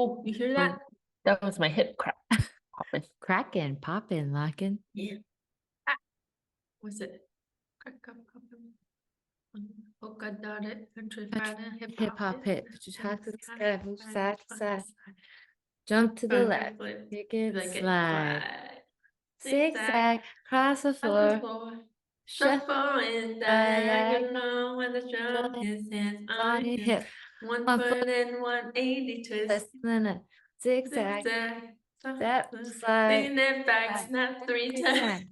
Oh, you hear that? Oh, That was my hip crack. Popping. cracking, popping, locking. Yeah. Ah, what's it? Crack, polka dotted, country fighter, Hip hop hit. Put your hat to the sky, move side to side. Jump to the left. Kick it, slide. Zigzag, cross the floor. Shuffle in diagonal when the drum hits hands on your hip. One One foot foot and 180 twist. and a zigzag. Step, slide. Lean it back, snap 3 times.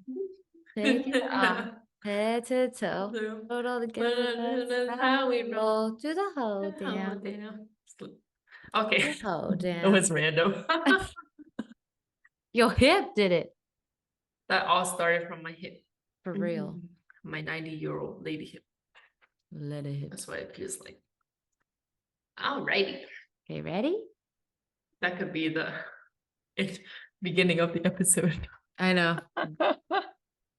Take it off, head to toe. Put it all together. That's how we roll. Do the whole down. Okay, The whole it down. was random. Your hip did it. That all started from my hip. For real. My 90-year-old lady hip. Let it hit. That's what it feels like. Alrighty. Okay, ready? That could be the beginning of the episode. I know.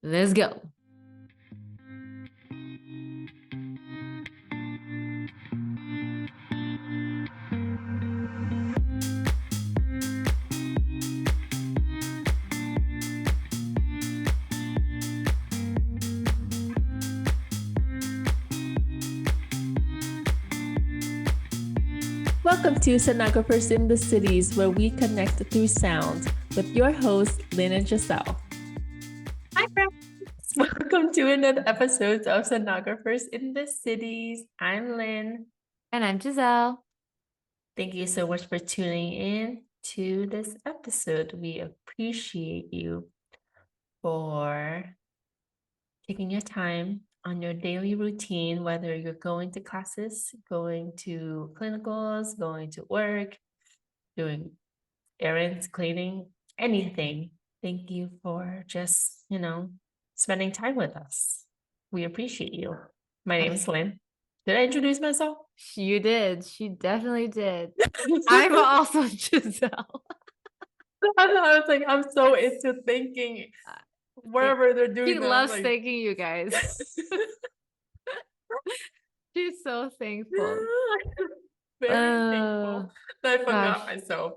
Let's go. Welcome to Sonographers in the Cities, where we connect through sound with your hosts, Lynn and Geselle. Hi, friends. Welcome to another episode of Sonographers in the Cities. I'm Lynn. And I'm Geselle. Thank you so much for tuning in to this episode. We appreciate you for taking your time on your daily routine, whether you're going to classes, going to clinicals, going to work, doing errands, cleaning, anything. Thank you for just, spending time with us. We appreciate you. My name is Lynn. Did I introduce myself? You did. She definitely did. I'm also Geselle. I was like, I'm so into thinking wherever they're doing She that. loves like... thanking you guys. She's so thankful. Very thankful that I forgot myself.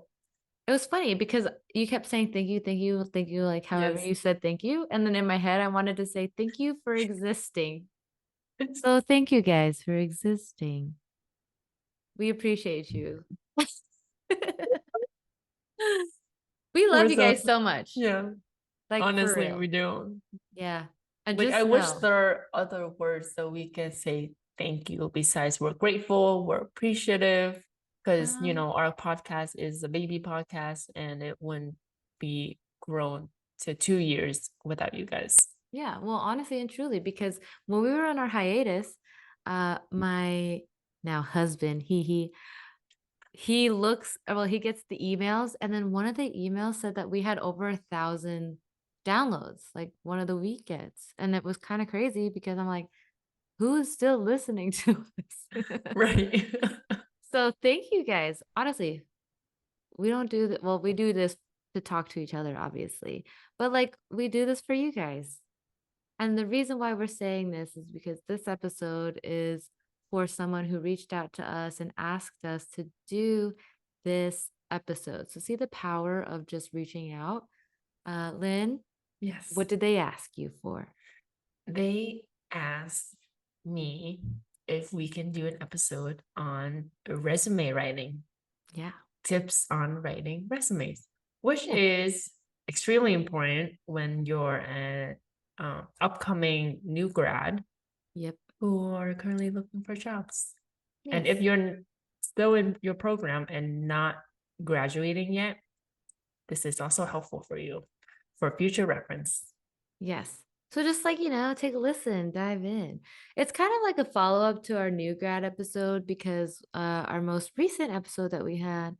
It was funny because you kept saying thank you, thank you, thank you, like however you said thank you. And then in my head, I wanted to say thank you for existing. So thank you guys for existing. We appreciate you. We love you guys so much. Yeah. Like, honestly, we do. Yeah. And like, I wish there are other words that we can say thank you besides we're grateful, we're appreciative, because our podcast is a baby podcast and it wouldn't be grown to 2 years without you guys. Yeah, well, honestly and truly, because when we were on our hiatus, my now husband, he looks, well, he gets the emails, and then one of the emails said that we had over 1,000 downloads, like one of the weekends. And it was kind of crazy because I'm like, who's still listening to us? Right. So thank you guys. Honestly, we don't do that. Well, we do this to talk to each other, obviously, but like we do this for you guys. And the reason why we're saying this is because this episode is for someone who reached out to us and asked us to do this episode. So see the power of just reaching out. Lynn? Yes. What did they ask you for? They asked me if we can do an episode on resume writing. Yeah. Tips on writing resumes, which is extremely important when you're an upcoming new grad. Yep. Who are currently looking for jobs. Yes. And if you're still in your program and not graduating yet, this is also helpful for you for future reference. Yes. So just like, take a listen, dive in. It's kind of like a follow-up to our new grad episode because our most recent episode that we had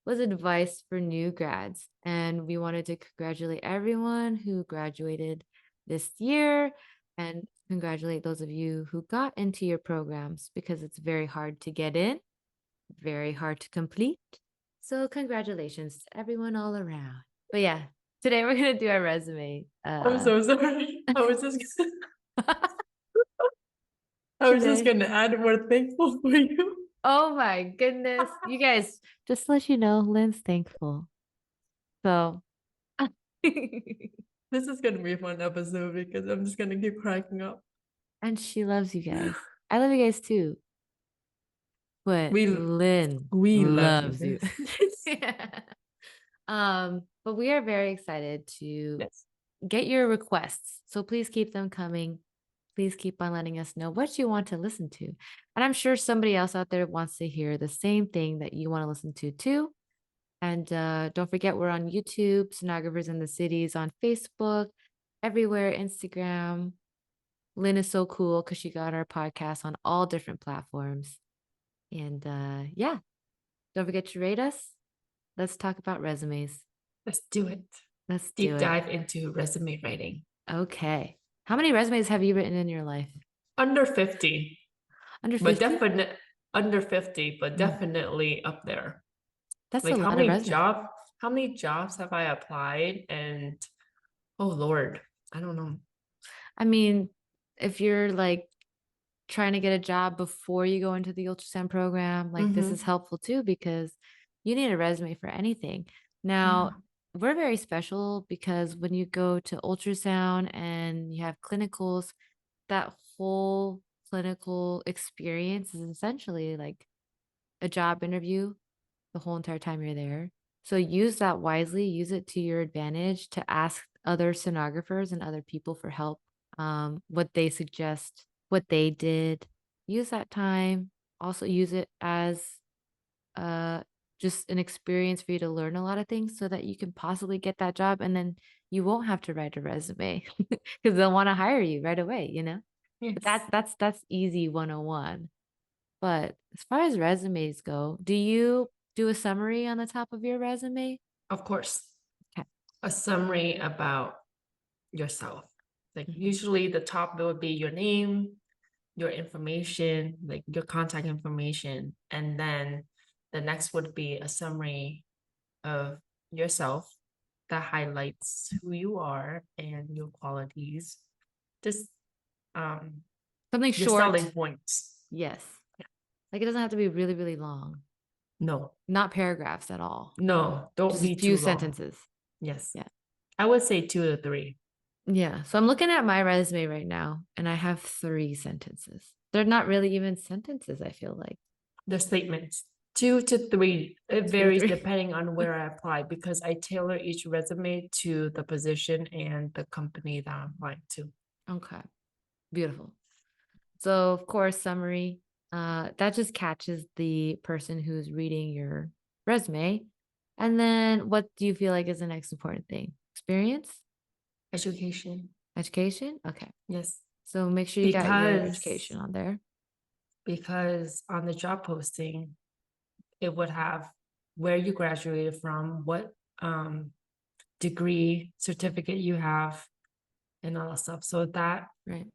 was advice for new grads. And we wanted to congratulate everyone who graduated this year and congratulate those of you who got into your programs because it's very hard to get in, very hard to complete. So congratulations to everyone all around. But yeah, today we're going to do our resume. I'm so sorry. I was just going to add we're thankful for you. Oh my goodness. You guys, just to let you know, Lynn's thankful. So This is gonna be a fun episode because I'm just gonna keep cracking up. and she loves you guys. I love you guys too. But We Lynn we love you loves you. guys. But we are very excited to Yes. get your requests. So please keep them coming. Please keep on letting us know what you want to listen to. And I'm sure somebody else out there wants to hear the same thing that you want to listen to too. And don't forget, we're on YouTube, Sonographers in the Cities, on Facebook, everywhere, Instagram. Lynn is so cool because she got our podcast on all different platforms. And yeah, don't forget to rate us. Let's talk about resumes. Let's do it. Let's Deep do it. dive into resume writing. Okay. How many resumes have you written in your life? Under 50. Under But 50? under 50, but Mm. definitely up there. That's Like a how lot of many resumes. how many jobs have I applied? And oh Lord, I don't know. I mean, if you're like trying to get a job before you go into the ultrasound program, like this is Mhm. helpful too because you need a resume for anything. Now, we're very special because when you go to ultrasound and you have clinicals, that whole clinical experience is essentially like a job interview the whole entire time you're there. So use that wisely, use it to your advantage to ask other sonographers and other people for help, what they suggest, what they did. Use that time. Also use it as uh just an experience for you to learn a lot of things so that you can possibly get that job and then you won't have to write a resume because they'll want to hire you right away, you know? But Yes. that's easy 101. But as far as resumes go, do you do a summary on the top of your resume? Of course. Okay. A summary about yourself. Like Mhm. usually the top would be your name, your information, like your contact information, and then the next would be a summary of yourself that highlights who you are and your qualities. Just Something your short. selling points. Yes. Like it doesn't have to be really, really long. No, Not paragraphs at all. no, don't Just a be few too long. sentences. Yes. Yeah. I would say 2 to 3. Yeah. So I'm looking at my resume right now and I have 3 sentences. They're not really even sentences, I feel like. The statements 2 to 3. It 2 to varies 3. depending on where I apply because I tailor each resume to the position and the company that I'm applying to. Okay. Beautiful. So of course, summary, that just catches the person who's reading your resume. And then what do you feel like is the next important thing? Experience? Education. Education? Okay. Yes. So make sure you got your Because education on there. on the job posting, it would have where you graduated from, what degree, certificate you have, and all that stuff. So Right.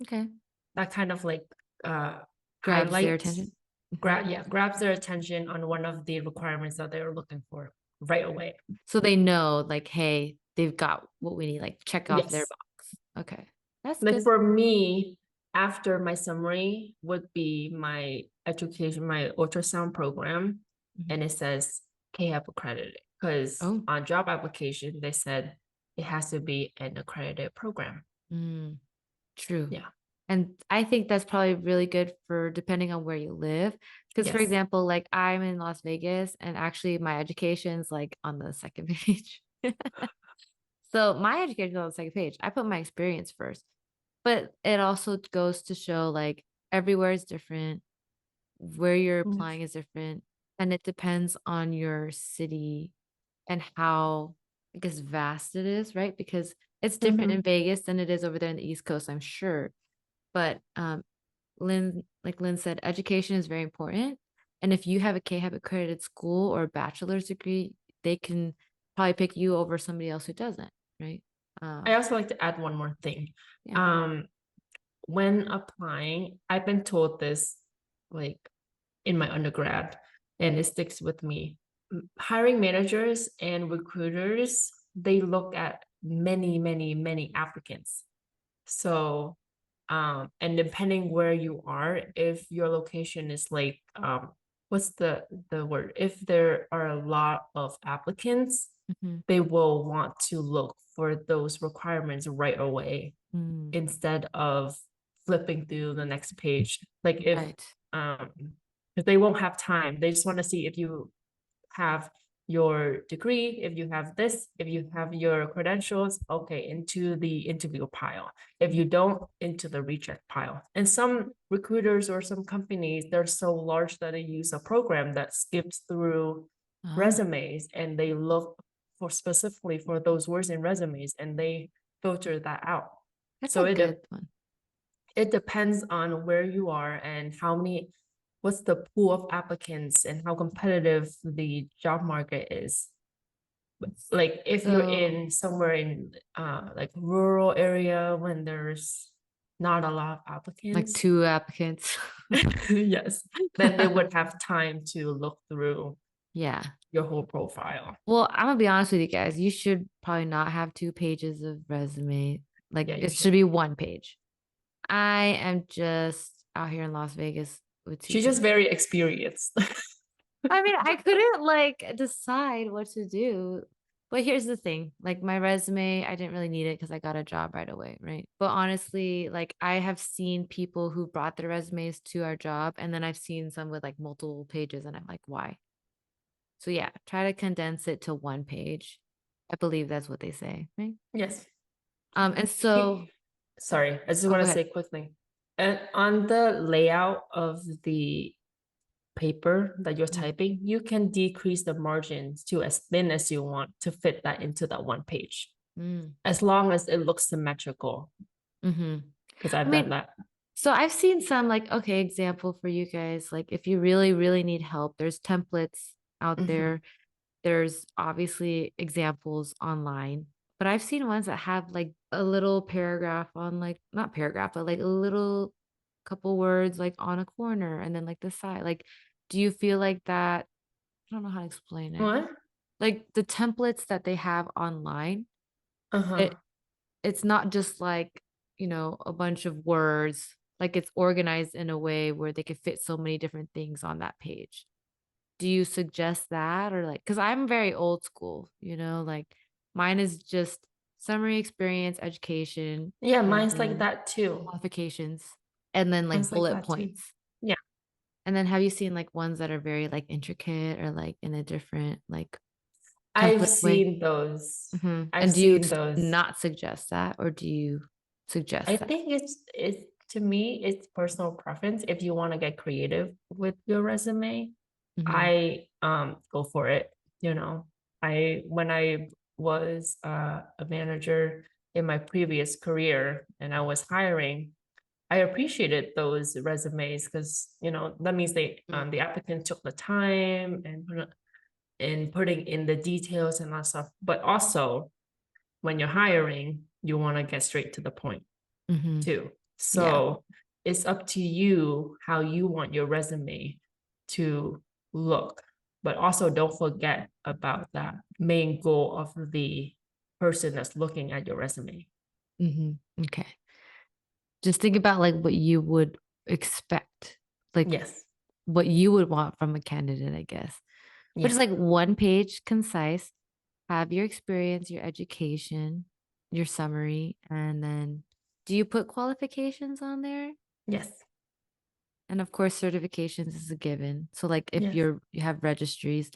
Okay. that kind of like Grabs their highlights, attention. grabs their attention on one of the requirements that they were looking for right away. So they know like, hey, they've got what we need, like check off their Yes. box. Okay. That's Like good. for me, after my summary would be my education, my ultrasound program, Mhm. and it says KHAP accredited because Oh. on job application they said it has to be an accredited program. True. Yeah. And I think that's probably really good for depending on where you live. Because for Yes. example, like I'm in Las Vegas and actually my education's like on the second page. So my education's on the second page. I put my experience first. But it also goes to show like everywhere is different, where you're Yes. applying is different, and it depends on your city and how, I guess, vast it is, right? Because it's different in Vegas than it is over there in the East Coast, I'm sure. But Lynn, like Lynn said, education is very important. And if you have a KHAB accredited school or a bachelor's degree, they can probably pick you over somebody else who doesn't, right? I also like to add one more thing. Yeah. When applying, I've been told this like in my undergrad, and it sticks with me. Hiring managers and recruiters, they look at many, many, many applicants. So And depending where you are, if your location is like, what's the word? If there are a lot of applicants, Mhm. they will want to look for those requirements right away Mm, instead of flipping through the next page. Like if right. because they won't have time. They just want to see if you have your degree, if you have this, if you have your credentials, okay, into the interview pile. If you don't, into the reject pile. And some recruiters or some companies, they're so large that they use a program that skips through Oh, resumes and they look for specifically for those words in resumes and they filter that out. that's So a good one. it depends on where you are and what's the pool of applicants and how competitive the job market is. Like if you're So, in somewhere in like rural area when there's not a lot of like applicants, 2 applicants. yes, then they would have time to look through Yeah. your whole profile. Well, I'm gonna be honest with you guys. You should probably not have 2 pages of resume. Like Yeah, you it should should. be 1 page. I am just out here in Las Vegas with 2 She's just pages. very experienced. I mean, I couldn't like decide what to do. But here's the thing, like my resume, I didn't really need it because I got a job right away, right? But honestly, like I have seen people who brought their resumes to our job, and then I've seen some with like multiple pages, and I'm like, why? So yeah, try to condense it to 1 page. I believe that's what they say, right? Yes. And so, Sorry, I just oh, want go to ahead. say quickly. And on the layout of the paper that you're Mm, typing, you can decrease the margins to as thin as you want to fit that into that one page, mm, as long as it looks symmetrical, mm-hmm. because I I've done mean, that. so I've seen some like, okay, example for you guys. Like if you really, really need help, there's templates out Mhm. there. There's obviously examples online, but I've seen ones that have like a little paragraph on like, not paragraph, but like a little couple words like on a corner and then like the side. Like, do you feel like that? I don't know how to explain it. What? Like the templates that they have online, Uh-huh. it it's not just like, a bunch of words, like it's organized in a way where they could fit so many different things on that page. Do you suggest that? Or like, because I'm very old school, like mine is just summary experience, education, Yeah, and mine's like then that too. qualifications, and then like Mine's like bullet that too. points. Yeah. And then have you seen like ones that are very like intricate or like in a different like I've template way? seen those. I've And do you seen those. not suggest that, or do you I suggest that? think it's to me, it's personal preference. If you want to get creative with your resume, Mhm. I go for it. You know, when I was a manager in my previous career and I was hiring, I appreciated those resumes because that means the applicant took the time and putting in the details and that stuff. But also when you're hiring, you want to get straight to the point Mhm. too. Yeah. So it's up to you how you want your resume to look. But also don't forget about that main goal of the person that's looking at your resume. Okay. Just think about like what you would expect, like Yes. what you would want from a candidate, I guess. But Yeah. just like 1 page, concise, have your experience, your education, your summary, and then do you put qualifications on there? Yes. And of course, certifications is a given. So like if Yes. you have registries.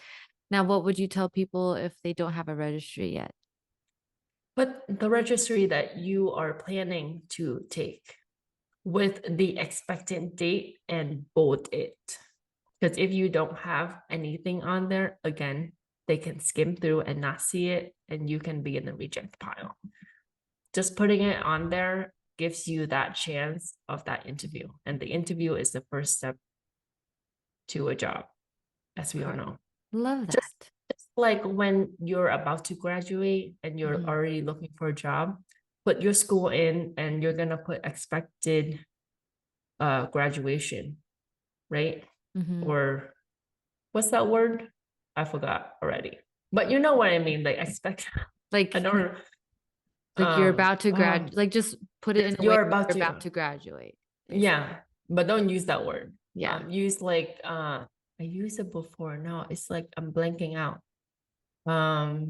Now, what would you tell people if they don't have a registry yet? But the registry that you are planning to take with the expected date and bold it. Because if you don't have anything on there, again, they can skim through and not see it, and you can be in the reject pile. Just putting it on there gives you that chance of that interview. And the interview is the first step to a job, as we all Correct. know. Love Just, that. just like when you're about to graduate and you're Mhm. already looking for a job, put your school in and you're gonna put expected graduation, right? Mhm. Or what's that word? I forgot already. But you know what I mean, like expect I Like don't Like you're about to oh, graduate, like just put it in a way you're about you're to, about to graduate. yeah, but don't use that word. Yeah. Use like, I used it before. No, it's like I'm blanking out. I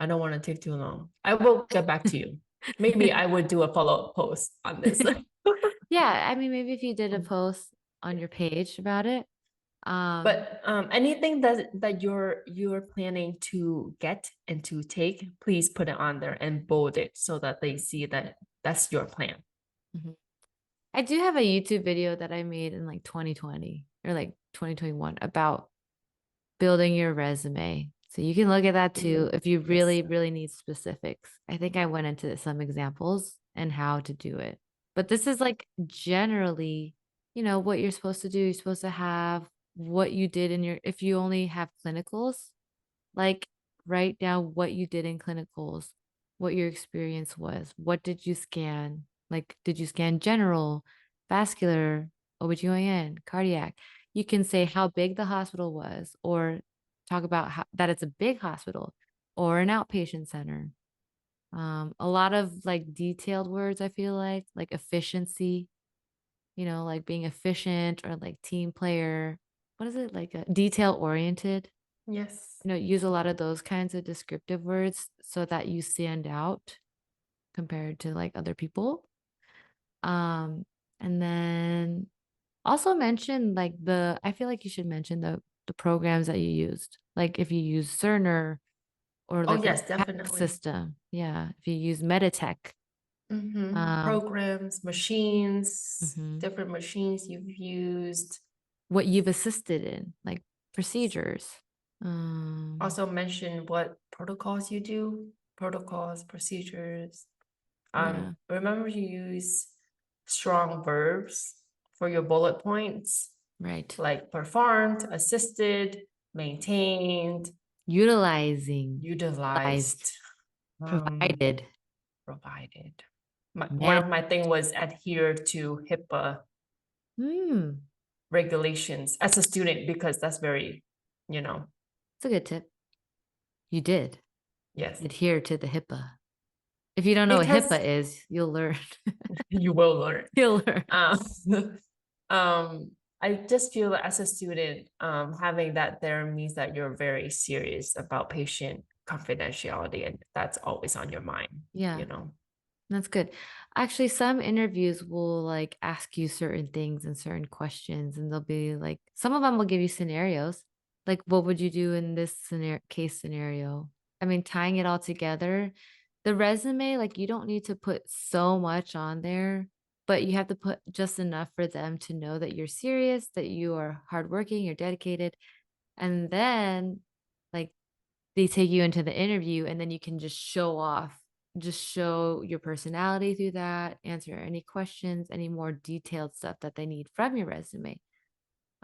don't want to take too long. I will get back to you. Maybe I would do a follow-up post on this. Yeah, I mean, maybe if you did a Mm. post on your page about it. But anything that you're planning to get and to take, please put it on there and bold it so that they see that that's your plan. I do have a YouTube video that I made in like 2020 or like 2021 about building your resume. So you can look at that too if you really, really need specifics. I think I went into some examples and how to do it. But this is like generally, you know, what you're supposed to do. You're supposed to have what you did in your, if you only have clinicals, like write down what you did in clinicals, what your experience was. What did you scan? Like, did you scan general, vascular, OBGYN, cardiac? You can say how big the hospital was, or talk about that it's a big hospital or an outpatient center. A lot of like detailed words, I feel like efficiency, you know, like being efficient or like team player. What is it? Like a detail oriented. Yes. You know, use a lot of those kinds of descriptive words so that you stand out compared to like other people. And then also mention like I feel like you should mention the programs that you used. Like if you use Cerner or Oh like yes, a definitely. system. Yeah. If you use Meditech. Programs, machines, Mhm. different machines you've used. What you've assisted in, like procedures. Also mention what protocols you do, protocols, procedures. Yeah. Remember to use strong verbs for your bullet points, Right. like performed, assisted, maintained, Utilizing, utilized, provided. provided. One of my thing was adhere to HIPAA regulations as a student, because that's very, you know. It's a good tip. You did. Yes. Adhere to the HIPAA. If you don't know what HIPAA is, you'll learn. You will learn. You'll learn. I just feel that as a student, having that there means that you're very serious about patient confidentiality, and that's always on your mind. Yeah. You know. That's good. Actually, some interviews will like ask you certain things and certain questions, and they'll be like, some of them will give you scenarios. Like, what would you do in this case scenario? I mean, tying it all together, the resume, like you don't need to put so much on there, but you have to put just enough for them to know that you're serious, that you are hardworking, you're dedicated. And then like they take you into the interview and then you can just show your personality through that, answer any questions, any more detailed stuff that they need from your resume.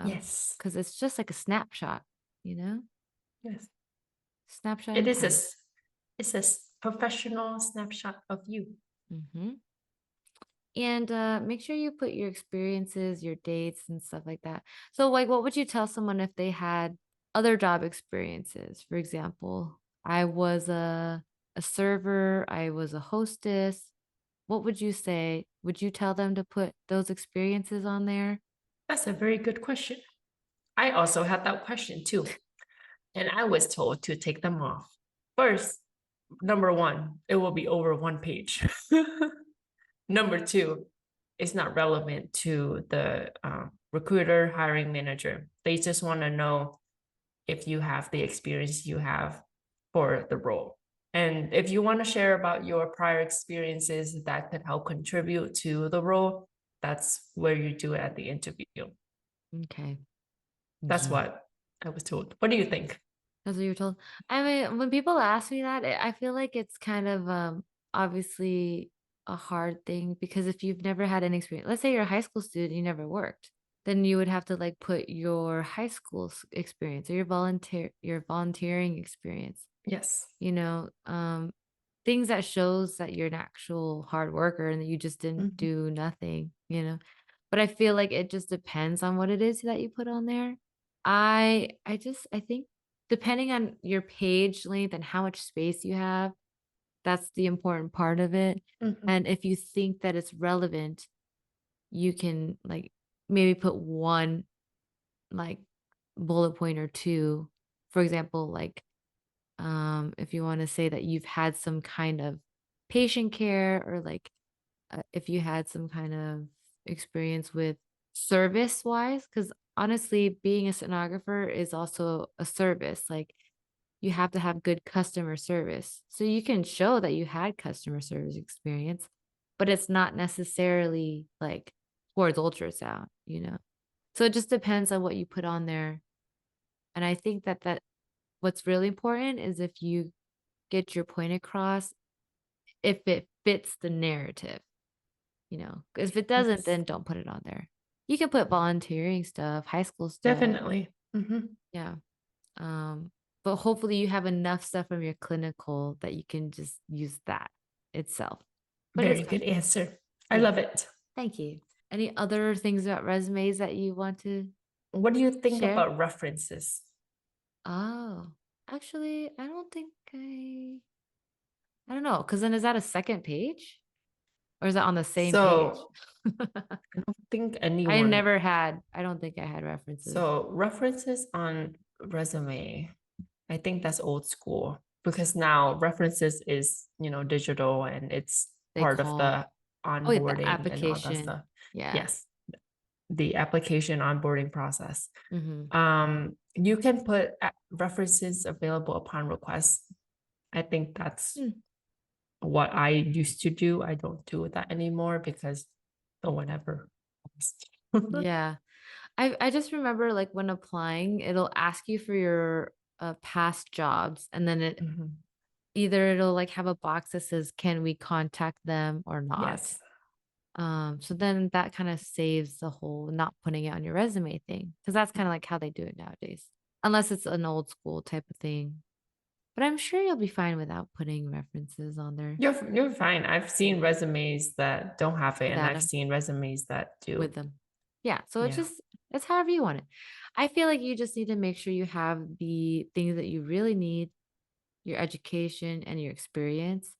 Yes. Because it's just like a snapshot, you know? Yes. Snapshot. It is it's a professional snapshot of you. And make sure you put your experiences, your dates, and stuff like that. So, like, what would you tell someone if they had other job experiences? For example, I was a server, I was a hostess. What would you say? Would you tell them to put those experiences on there? That's a very good question. I also had that question too, and I was told to take them off. First, number one, it will be over one page. Number two, it's not relevant to the recruiter, hiring manager. They just want to know if you have the experience you have for the role. And if you want to share about your prior experiences that could help contribute to the role, that's where you do it at the interview. Okay. That's what I was told. What do you think? That's what you were told. I mean, when people ask me that, I feel like it's kind of obviously a hard thing because if you've never had any experience, let's say you're a high school student, you never worked, then you would have to like put your high school experience or your volunteering experience. Yes. You know, things that shows that you're an actual hard worker and that you just didn't do nothing, you know. But I feel like it just depends on what it is that you put on there. I think depending on your page length and how much space you have, That's the important part of it. Mhm. And if you think that it's relevant, you can like maybe put one like bullet point or two. For example, like if you want to say that you've had some kind of patient care, or like if you had some kind of experience with service wise, because honestly, being a sonographer is also a service. Like you have to have good customer service. So you can show that you had customer service experience, but it's not necessarily like towards ultrasound, you know? So it just depends on what you put on there. And I think that what's really important is if you get your point across, if it fits the narrative, you know? 'Cause if it doesn't, Yes, then don't put it on there. You can put volunteering stuff, high school stuff. definitely. Yeah. But hopefully you have enough stuff from your clinical that you can just use that itself. But it's Very fine. good answer. I Yeah. love it. Thank you. Any other things about resumes that you want to What do you think share? about references? Oh, actually, I don't know. Because then is that a second page? Or is that on the same page? So I don't think I don't think I had references. So references on resume, I think that's old school because now references is, digital and it's They part of call, the the onboarding and all that application. stuff. Yeah. Yes, the application onboarding process. Mm-hmm. You can put references available upon request. I think that's what I used to do. I don't do that anymore because no one ever asked. Yeah. I just remember like when applying, it'll ask you for your past jobs, and then Mhm. either it'll like have a box that says, can we contact them or not? Yes. So then that kind of saves the whole not putting it on your resume thing, because that's kind of like how they do it nowadays, unless it's an old school type of thing. But I'm sure you'll be fine without putting references on there You're fine. I've seen resumes that don't have it, and without I've them, seen resumes that do. with them. Yeah. So Yeah. it's however you want it. I feel like you just need to make sure you have the things that you really need, your education and your experience.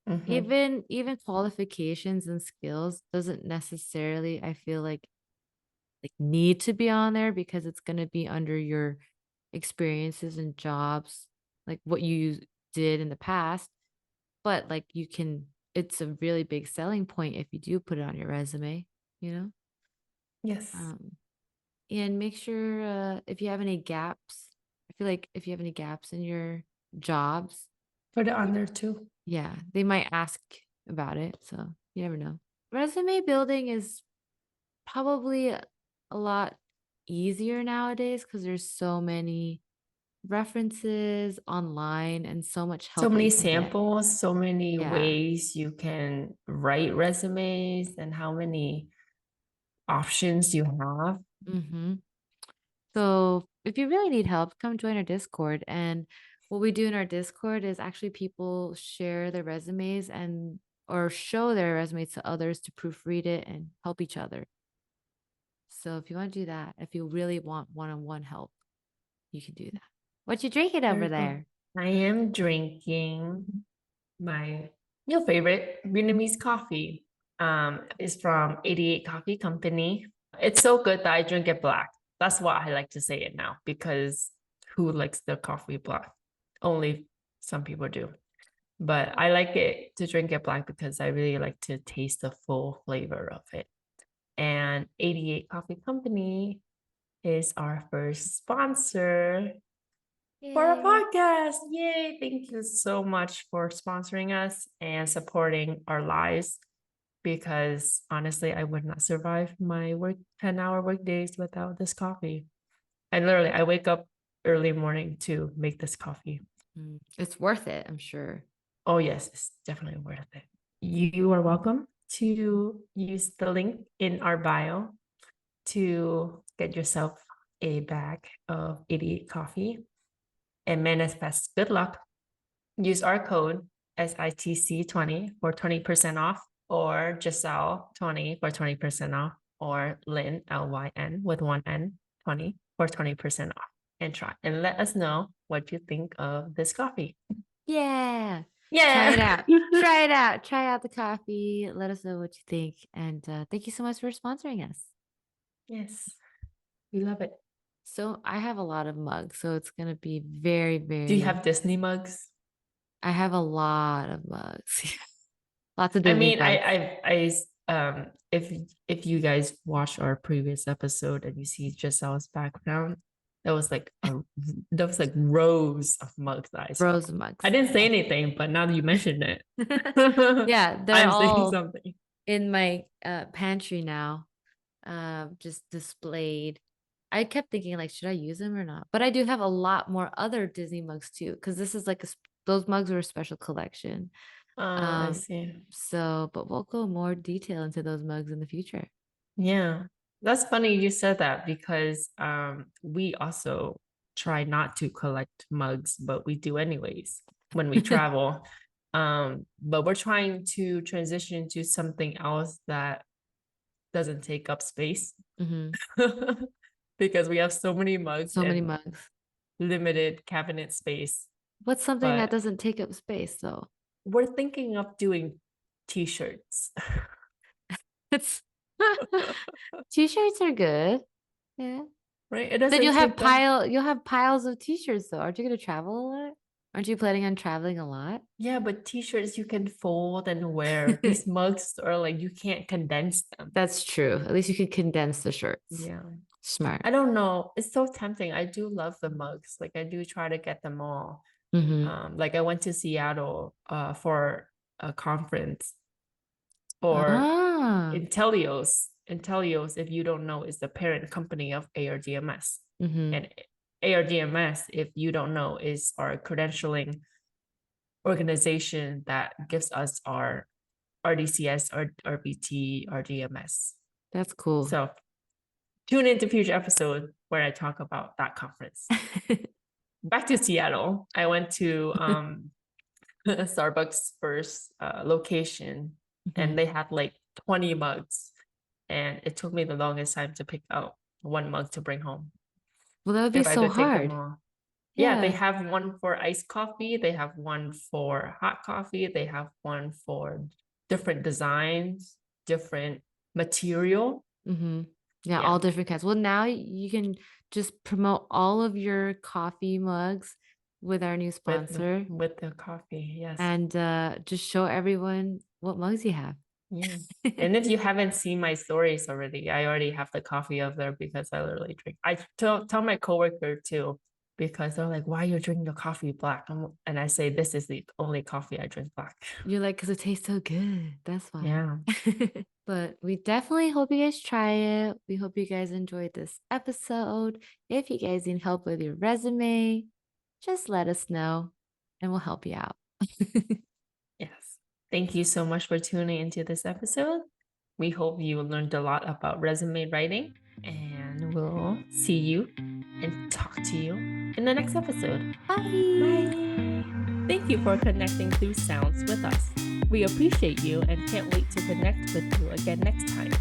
Mhm. Even qualifications and skills doesn't necessarily, I feel like need to be on there, because it's going to be under your experiences and jobs, like what you did in the past. But like it's a really big selling point if you do put it on your resume, you know? Yes. And make sure if you have any gaps, I feel like if you have any gaps in your jobs, Put it on there too. yeah, they might ask about it. So you never know. Resume building is probably a lot easier nowadays because there's so many references online and so much So help that many you can get. samples, so many Yeah. ways you can write resumes, and how many options you have. Mm-hmm. So if you really need help, come join our Discord. And what we do in our Discord is actually people share their resumes and or show their resumes to others to proofread it and help each other. So if you want to do that, if you really want one-on-one help, you can do that. What you drinking over Very cool. there? I am drinking my new favorite Vietnamese coffee. It's from 88 Coffee Company. It's so good that I drink it black. That's why I like to say it now, because who likes the coffee black? Only some people do. But I like it to drink it black because I really like to taste the full flavor of it. And 88 Coffee Company is our first sponsor for our Yay. podcast. Yay! Thank you so much for sponsoring us and supporting our lives, because honestly, I would not survive my 10-hour work days without this coffee. And literally, I wake up early morning to make this coffee. It's worth it, I'm sure. Oh, yes, it's definitely worth it. You are welcome to use the link in our bio to get yourself a bag of 88 coffee and manifest good luck. Use our code SITC20 for 20% off, or Geselle20 for 20% off, or Lynn, LYN with one N, 20 for 20% off. And try and let us know what you think of this coffee. Yeah. Yeah. Try it out. Try it out. Try out the coffee. Let us know what you think. And thank you so much for sponsoring us. Yes. We love it. So I have a lot of mugs, so it's gonna be very, very. Do you have Disney mugs? I have a lot of mugs. Lots of I Disney mean, mugs. if you guys watch our previous episode and you see Giselle's background, that was like rows of mugs that I saw. Rows of mugs. I didn't say anything, but now that you mentioned it, Yeah, they're I'm saying all something. in my pantry now, just displayed. I kept thinking, like, should I use them or not? But I do have a lot more other Disney mugs too, because this is like those mugs were a special collection. I see. So, but we'll go more detail into those mugs in the future. Yeah, that's funny you said that because we also try not to collect mugs, but we do anyways when we travel. But we're trying to transition to something else that doesn't take up space because we have so many mugs So many and mugs. limited cabinet space. What's something that But doesn't take up space though? we're thinking of doing t-shirts. It's T-shirts are good. Yeah. Right? It Then doesn't take up. you'll have piles of T-shirts though. Aren't you gonna travel a lot? Aren't you planning on traveling a lot? Yeah, but t-shirts you can fold and wear. These mugs are like you can't condense them. That's true. At least you can condense the shirts. Yeah. Smart. I don't know. It's so tempting. I do love the mugs. Like I do try to get them all. Like I went to Seattle for a conference for Intelios. Intelios, if you don't know, is the parent company of ARDMS. And ARDMS, if you don't know, is our credentialing organization that gives us our RDCS, RBT, RDMS. That's cool. So tune into future episode where I talk about that conference. Back to Seattle. I went to Starbucks first location and they had like 20 mugs. And it took me the longest time to pick out one mug to bring home. Well, that would be so hard. Yeah, they have one for iced coffee. They have one for hot coffee. They have one for different designs, different material. Yeah, all different kinds. Well, now you can just promote all of your coffee mugs with our new sponsor. With the coffee, yes. And just show everyone what mugs you have. Yeah. And if you haven't seen my stories already, I already have the coffee up there because I literally drink. I tell my coworker too, because they're like, why are you drinking the coffee black? And I say, this is the only coffee I drink black. You're like, because it tastes so good. That's why. Yeah. But we definitely hope you guys try it. We hope you guys enjoyed this episode. If you guys need help with your resume, just let us know and we'll help you out. Yes. Thank you so much for tuning into this episode. We hope you learned a lot about resume writing, and we'll see you and talk to you in the next episode. Bye. Bye. Thank you for connecting through sounds with us. We appreciate you and can't wait to connect with you again next time.